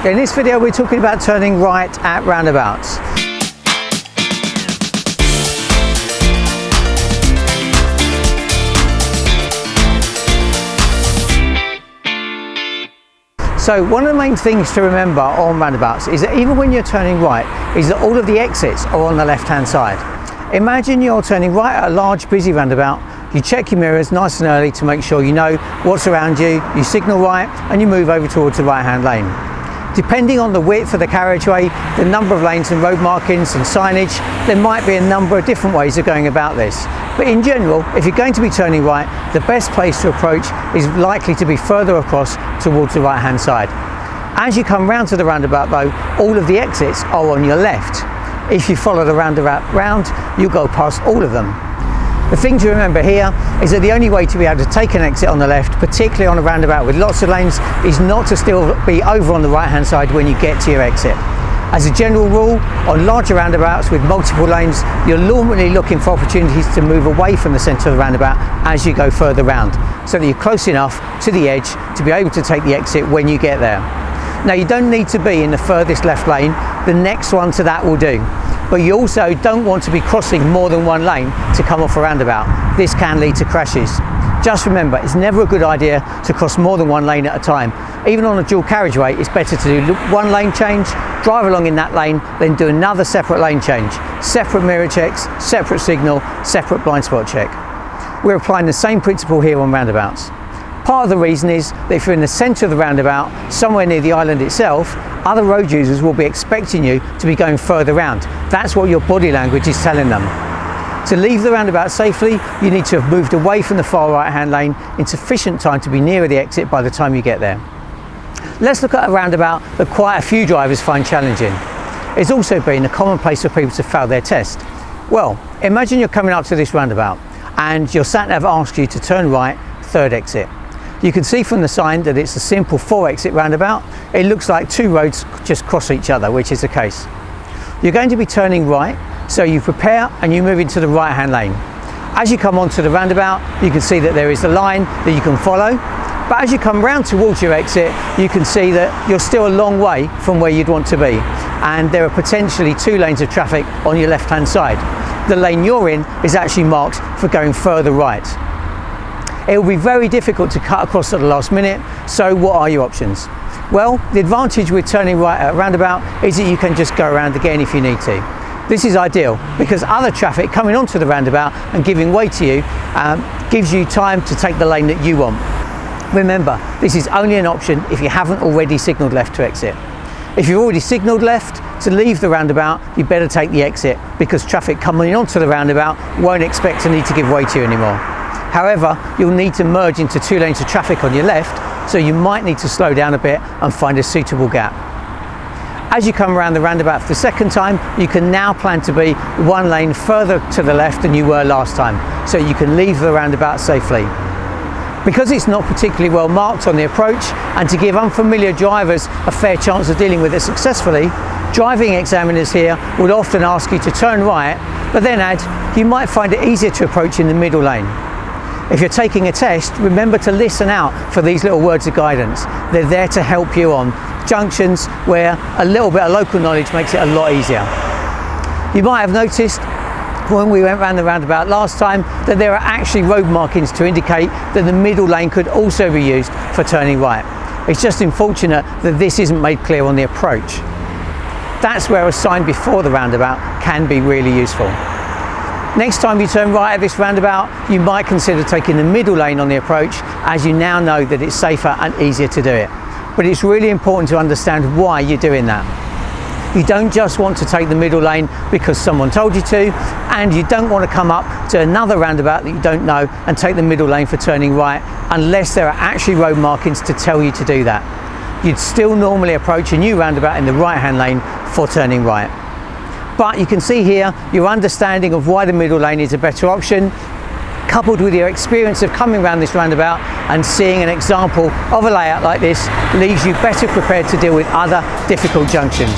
In this video we're talking about turning right at roundabouts. So one of the main things to remember on roundabouts is that even when you're turning right, is that all of the exits are on the left hand side. Imagine you're turning right at a large busy roundabout, you check your mirrors nice and early to make sure you know what's around you, you signal right and you move over towards the right hand lane. Depending on the width of the carriageway, the number of lanes and road markings and signage, there might be a number of different ways of going about this. But in general, if you're going to be turning right, the best place to approach is likely to be further across towards the right hand side. As you come round to the roundabout though, all of the exits are on your left. If you follow the roundabout round, you'll go past all of them. The thing to remember here is that the only way to be able to take an exit on the left, particularly on a roundabout with lots of lanes, is not to still be over on the right hand side when you get to your exit. As a general rule, on larger roundabouts with multiple lanes, you're normally looking for opportunities to move away from the centre of the roundabout as you go further round, so that you're close enough to the edge to be able to take the exit when you get there. Now you don't need to be in the furthest left lane, the next one to that will do. But you also don't want to be crossing more than one lane to come off a roundabout. This can lead to crashes. Just remember, it's never a good idea to cross more than one lane at a time. Even on a dual carriageway, it's better to do one lane change, drive along in that lane, then do another separate lane change. Separate mirror checks, separate signal, separate blind spot check. We're applying the same principle here on roundabouts. Part of the reason is that if you're in the centre of the roundabout, somewhere near the island itself, other road users will be expecting you to be going further round. That's what your body language is telling them. To leave the roundabout safely, you need to have moved away from the far right hand lane in sufficient time to be nearer the exit by the time you get there. Let's look at a roundabout that quite a few drivers find challenging. It's also been a common place for people to fail their test. Well, imagine you're coming up to this roundabout and your sat-nav asks you to turn right, third exit. You can see from the sign that it's a simple 4-exit roundabout. It looks like two roads just cross each other, which is the case. You're going to be turning right, so you prepare and you move into the right hand lane. As you come onto the roundabout, you can see that there is a line that you can follow, but as you come round towards your exit, you can see that you're still a long way from where you'd want to be, and there are potentially 2 lanes of traffic on your left hand side. The lane you're in is actually marked for going further right. It will be very difficult to cut across at the last minute, so what are your options? Well, the advantage with turning right at a roundabout is that you can just go around again if you need to. This is ideal because other traffic coming onto the roundabout and giving way to you gives you time to take the lane that you want. Remember, this is only an option if you haven't already signalled left to exit. If you've already signalled left to leave the roundabout, you better take the exit because traffic coming onto the roundabout won't expect to need to give way to you anymore. However, you'll need to merge into 2 lanes of traffic on your left, so you might need to slow down a bit and find a suitable gap. As you come around the roundabout for the second time, you can now plan to be 1 lane further to the left than you were last time, so you can leave the roundabout safely. Because it's not particularly well marked on the approach, and to give unfamiliar drivers a fair chance of dealing with it successfully, driving examiners here would often ask you to turn right, but then add, you might find it easier to approach in the middle lane. If you're taking a test, remember to listen out for these little words of guidance. They're there to help you on junctions where a little bit of local knowledge makes it a lot easier. You might have noticed when we went round the roundabout last time that there are actually road markings to indicate that the middle lane could also be used for turning right. It's just unfortunate that this isn't made clear on the approach. That's where a sign before the roundabout can be really useful. Next time you turn right at this roundabout, you might consider taking the middle lane on the approach, as you now know that it's safer and easier to do it. But it's really important to understand why you're doing that. You don't just want to take the middle lane because someone told you to, and you don't want to come up to another roundabout that you don't know and take the middle lane for turning right unless there are actually road markings to tell you to do that. You'd still normally approach a new roundabout in the right hand lane for turning right. But you can see here your understanding of why the middle lane is a better option, coupled with your experience of coming around this roundabout and seeing an example of a layout like this, leaves you better prepared to deal with other difficult junctions.